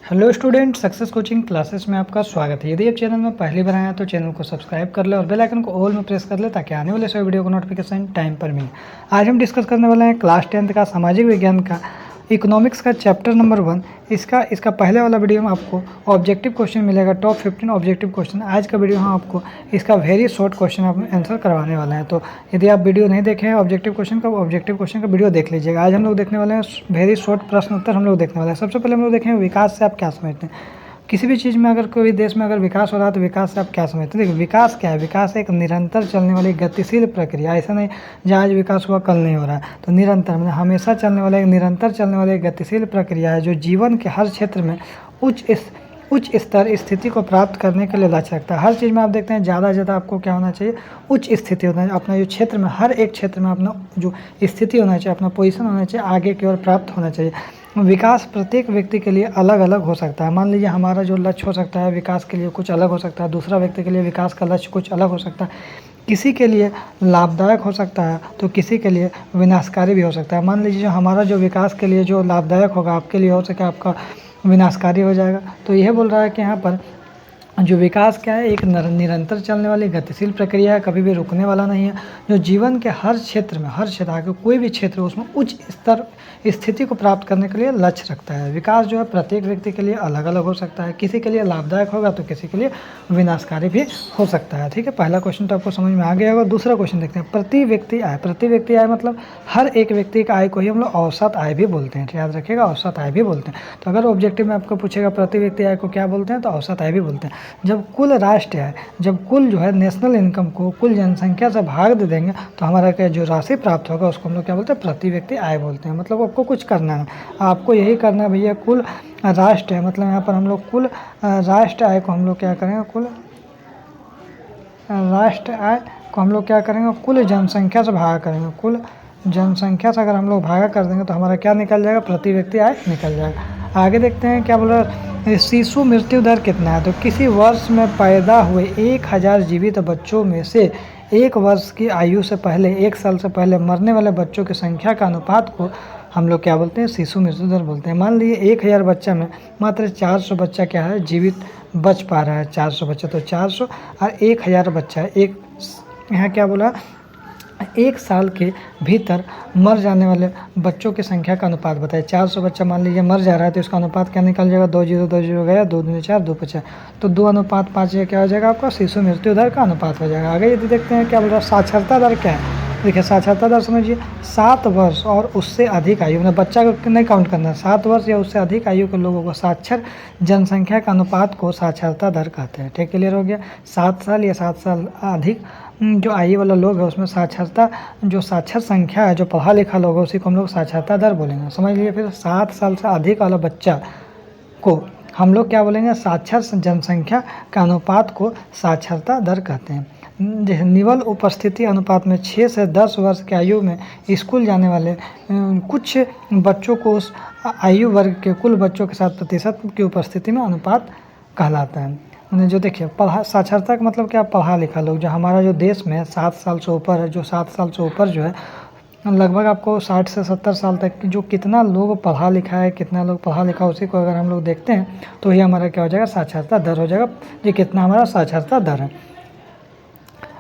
Hello student, success coaching classes में आपका स्वागत है। यदि आप चैनल में पहली बार आए हैं तो चैनल को सब्सक्राइब कर ले और बेल आइकन को ऑल में प्रेस कर ले ताकि आने वाले सभी वीडियो को नोटिफिकेशन टाइम पर मिले। आज हम डिस्कस करने वाले हैं क्लास 10th का सामाजिक विज्ञान का इकोनॉमिक्स का चैप्टर नंबर 1। इसका पहले वाला वीडियो में आपको ऑब्जेक्टिव क्वेश्चन मिलेगा, टॉप 15 ऑब्जेक्टिव क्वेश्चन। आज का वीडियो हम आपको इसका वेरी शॉर्ट क्वेश्चन आप आंसर करवाने वाला है। तो यदि आप वीडियो नहीं देखे हैं ऑब्जेक्टिव क्वेश्चन का वीडियो देख लीजिएगा। आज हम लोग देखने वाले हैं वेरी शॉर्ट प्रश्न उत्तर हम लोग देखने वाले हैं। सबसे पहले हम लोग देखें विकास से आप क्या समझते हैं। किसी भी चीज़ में अगर कोई देश में अगर विकास हो रहा है तो विकास से आप क्या समझते हैं। देखिए विकास क्या है, विकास एक निरंतर चलने वाली गतिशील प्रक्रिया। ऐसा नहीं जहाँ आज विकास हुआ कल नहीं हो रहा है, तो निरंतर मतलब हमेशा चलने वाला एक निरंतर चलने वाली गतिशील प्रक्रिया है जो जीवन के हर क्षेत्र में उच्च स्तर स्थिति को प्राप्त करने के लिए लक्ष्य रखता है। हर चीज़ में आप देखते हैं ज़्यादा से ज़्यादा आपको क्या होना चाहिए, उच्च स्थिति होना चाहिए। अपना जो क्षेत्र में हर एक क्षेत्र में अपना जो स्थिति होना चाहिए, अपना पोजीशन होना चाहिए, आगे की ओर प्राप्त होना चाहिए। विकास प्रत्येक व्यक्ति के लिए अलग अलग हो सकता है। मान लीजिए हमारा जो लक्ष्य हो सकता है विकास के लिए कुछ अलग हो सकता है, दूसरा व्यक्ति के लिए विकास का लक्ष्य कुछ अलग हो सकता है। किसी के लिए लाभदायक हो सकता है तो किसी के लिए विनाशकारी भी हो सकता है। मान लीजिए जो हमारा जो विकास के लिए जो लाभदायक होगा आपके लिए हो सके आपका विनाशकारी हो जाएगा। तो यह बोल रहा है कि यहाँ पर जो विकास क्या है, एक निरंतर चलने वाली गतिशील प्रक्रिया है, कभी भी रुकने वाला नहीं है, जो जीवन के हर क्षेत्र में आगे कोई भी क्षेत्र हो उसमें उच्च स्तर स्थिति को प्राप्त करने के लिए लक्ष्य रखता है। विकास जो है प्रत्येक व्यक्ति के लिए अलग अलग हो सकता है, किसी के लिए लाभदायक होगा तो किसी के लिए विनाशकारी भी हो सकता है। ठीक है, पहला क्वेश्चन तो आपको समझ में आ गया होगा। दूसरा क्वेश्चन देखते हैं, प्रति व्यक्ति आय मतलब हर एक व्यक्ति का आय को ही हम लोग औसत आय भी बोलते हैं। याद रखिएगा, औसत आय भी बोलते हैं। तो अगर ऑब्जेक्टिव में आपको पूछेगा प्रति व्यक्ति आय को क्या बोलते हैं, तो औसत आय भी बोलते हैं। जब कुल राष्ट्र आय, जब कुल जो है नेशनल इनकम को कुल जनसंख्या से भाग दे देंगे तो हमारा क्या जो राशि प्राप्त होगा उसको हम लोग क्या बोलते हैं, प्रति व्यक्ति आय बोलते हैं। मतलब आपको कुछ करना है, आपको यही करना है भैया। कुल राष्ट्र है मतलब यहाँ पर हम लोग कुल राष्ट्र आय को हम लोग क्या करेंगे, कुल राष्ट्र आय को हम लोग क्या करेंगे, कुल जनसंख्या से भागा करेंगे। कुल जनसंख्या से अगर हम लोग भागा कर देंगे तो हमारा क्या निकल जाएगा, प्रति व्यक्ति आय निकल जाएगा। आगे देखते हैं क्या बोल रहा है, शिशु मृत्यु दर कितना है। तो किसी वर्ष में पैदा हुए 1000 जीवित बच्चों में से 1 वर्ष की आयु से पहले 1 साल से पहले मरने वाले बच्चों की संख्या का अनुपात को हम लोग क्या बोलते हैं, शिशु मृत्यु दर बोलते हैं। मान लीजिए 1000 बच्चा में मात्र 400 बच्चा क्या है, जीवित बच पा रहा है। 400 बच्चा तो 400 और 1000 बच्चा है। एक यहाँ क्या बोला, 1 साल के भीतर मर जाने वाले बच्चों की संख्या का अनुपात बताए। 400 बच्चा मान लीजिए मर जा रहा है तो इसका अनुपात क्या निकल जाएगा, 2 गया, 2 दूनी 4, 2 5, तो 2:5 क्या हो जाएगा आपका, शिशु मृत्यु दर का अनुपात हो जाएगा। आगे यदि देखते हैं क्या बोल रहा है, साक्षरता दर क्या है। देखिए साक्षरता दर समझिए, 7 वर्ष और उससे अधिक आयु मतलब बच्चा को नहीं काउंट करना है, 7 वर्ष या उससे अधिक आयु के लोगों को साक्षर जनसंख्या का अनुपात को साक्षरता दर कहते हैं। ठीक, क्लियर हो गया। 7 साल या 7 साल अधिक जो आयु वाला लोग है उसमें साक्षरता जो साक्षर संख्या है, जो पढ़ा लिखा लोग है उसी को हम लोग साक्षरता दर बोलेंगे। समझ लीजिए। फिर 7 साल से अधिक वाला बच्चा को हम लोग क्या बोलेंगे, साक्षर जनसंख्या का अनुपात को साक्षरता दर कहते हैं। निवल उपस्थिति अनुपात में 6 से 10 वर्ष की आयु में स्कूल जाने वाले कुछ बच्चों को उस आयु वर्ग के कुल बच्चों के साथ प्रतिशत की उपस्थिति में अनुपात कहलाता है। मैंने जो देखिए साक्षरता का मतलब क्या, पढ़ा लिखा लोग। जो हमारा जो देश में 7 साल से ऊपर है, जो 7 साल से ऊपर जो है लगभग आपको 60 से 70 साल तक जो कितना लोग पढ़ा लिखा है, कितना लोग पढ़ा लिखा उसी को अगर हम लोग देखते हैं तो ये हमारा क्या हो जाएगा, साक्षरता दर हो जाएगा। ये कितना हमारा साक्षरता दर है।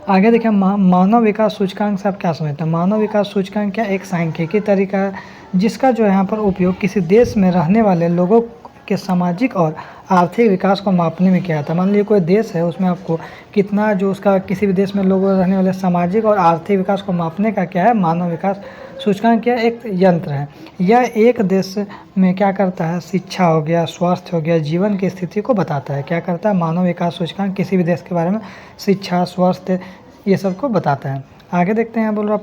आगे देखिए मानव विकास सूचकांक से आप क्या समझते हैं। मानव विकास सूचकांक क्या एक सांख्यिकी तरीका है जिसका जो यहाँ पर उपयोग किसी देश में रहने वाले लोगों के सामाजिक और आर्थिक विकास को मापने में किया जाता है। मान लीजिए कोई देश है उसमें आपको कितना जो उसका किसी भी देश में लोगों रहने वाले सामाजिक और आर्थिक विकास को मापने का क्या है, मानव विकास सूचकांक क्या एक यंत्र है। यह एक देश में क्या करता है, शिक्षा हो गया, स्वास्थ्य हो गया, जीवन की स्थिति को बताता है। क्या करता है, मानव विकास सूचकांक किसी भी देश के बारे में शिक्षा, स्वास्थ्य ये सब को बताता है। आगे देखते हैं, बोल रहा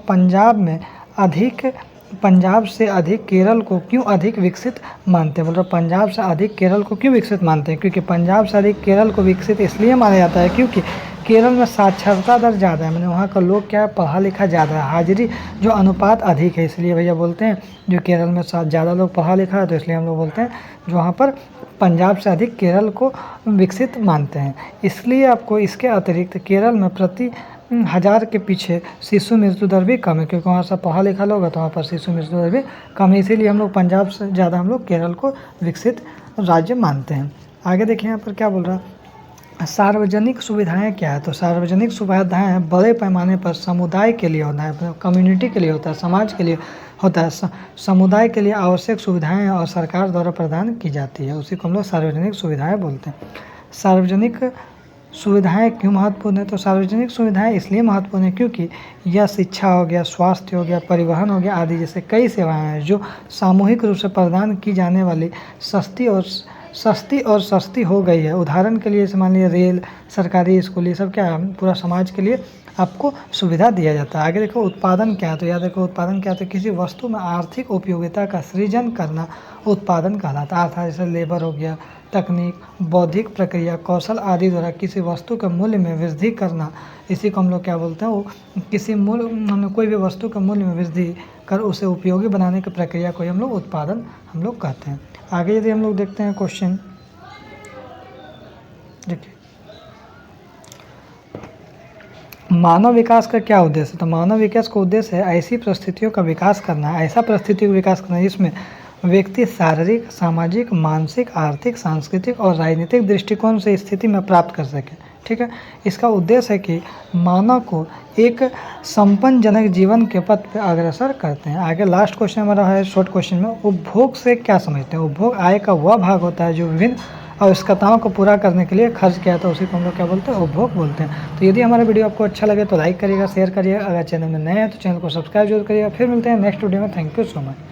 पंजाब से अधिक केरल को क्यों अधिक विकसित मानते हैं। बोल रहा पंजाब से अधिक केरल को क्यों विकसित मानते हैं। क्योंकि पंजाब से अधिक केरल को विकसित इसलिए माना जाता है क्योंकि केरल में साक्षरता दर ज़्यादा है, मैंने वहाँ का लोग क्या है, पढ़ा लिखा ज़्यादा है, हाजिरी जो अनुपात अधिक है, इसलिए भैया बोलते हैं जो केरल में ज़्यादा लोग पढ़ा लिखा है तो इसलिए हम लोग बोलते हैं जो वहाँ पर पंजाब से अधिक केरल को विकसित मानते हैं। इसलिए आपको इसके अतिरिक्त केरल में 1000 के पीछे शिशु मृत्यु दर भी कम है, क्योंकि वहाँ सब पढ़ा लिखा लोग है तो वहाँ पर शिशु मृत्यु दर भी कम है। इसीलिए हम लोग पंजाब से ज़्यादा हम लोग केरल को विकसित राज्य मानते हैं। आगे देखिए यहाँ पर क्या बोल रहा है, सार्वजनिक सुविधाएं क्या है। तो सार्वजनिक सुविधाएं बड़े पैमाने पर समुदाय के लिए होता है, कम्युनिटी के लिए होता है, समाज के लिए होता है। समुदाय के लिए आवश्यक सुविधाएं और सरकार द्वारा प्रदान की जाती है, उसी को हम लोग सार्वजनिक सुविधाएं बोलते हैं। सार्वजनिक सुविधाएं क्यों महत्वपूर्ण है। तो सार्वजनिक सुविधाएं इसलिए महत्वपूर्ण है क्योंकि यह शिक्षा हो गया, स्वास्थ्य हो गया, परिवहन हो गया आदि जैसे कई सेवाएं हैं जो सामूहिक रूप से प्रदान की जाने वाली सस्ती हो गई है। उदाहरण के लिए मान लीजिए रेल, सरकारी स्कूल, ये सब क्या है, पूरा समाज के लिए आपको सुविधा दिया जाता है। आगे देखो उत्पादन क्या है। तो याद रखो उत्पादन क्या है, तो किसी वस्तु में आर्थिक उपयोगिता का सृजन करना उत्पादन कहलाता है। अर्थात जैसे लेबर हो गया, तकनीक, बौद्धिक प्रक्रिया, कौशल आदि द्वारा किसी वस्तु के मूल्य में वृद्धि करना, इसी को हम लोग क्या बोलते हैं, वो किसी मूल्य कोई भी वस्तु के मूल्य में वृद्धि कर उसे उपयोगी बनाने की प्रक्रिया को हम लोग उत्पादन हम लोग कहते हैं। आगे यदि हम लोग देखते हैं क्वेश्चन, देखिए मानव विकास का क्या उद्देश्य है। तो मानव विकास का उद्देश्य है ऐसी परिस्थितियों का विकास करना, ऐसा परिस्थितियों का विकास करना जिसमें व्यक्ति शारीरिक, सामाजिक, मानसिक, आर्थिक, सांस्कृतिक और राजनीतिक दृष्टिकोण से स्थिति में प्राप्त कर सके। ठीक है, इसका उद्देश्य है कि मानव को एक संपन्नजनक जीवन के पथ पर अग्रसर करते हैं। आगे लास्ट क्वेश्चन हमारा है शॉर्ट क्वेश्चन में, उपभोग से क्या समझते हैं। उपभोग आय का वह भाग होता है जो विभिन्न आवश्यकताओं को पूरा करने के लिए खर्च किया था, उसी को हम लोग क्या बोलते हैं, उपभोग बोलते हैं। तो यदि हमारा वीडियो आपको अच्छा लगे तो लाइक करिएगा, शेयर करिएगा, अगर चैनल में नए हैं तो चैनल को सब्सक्राइब जरूर करिएगा। फिर मिलते हैं नेक्स्ट वीडियो में। Thank you so much.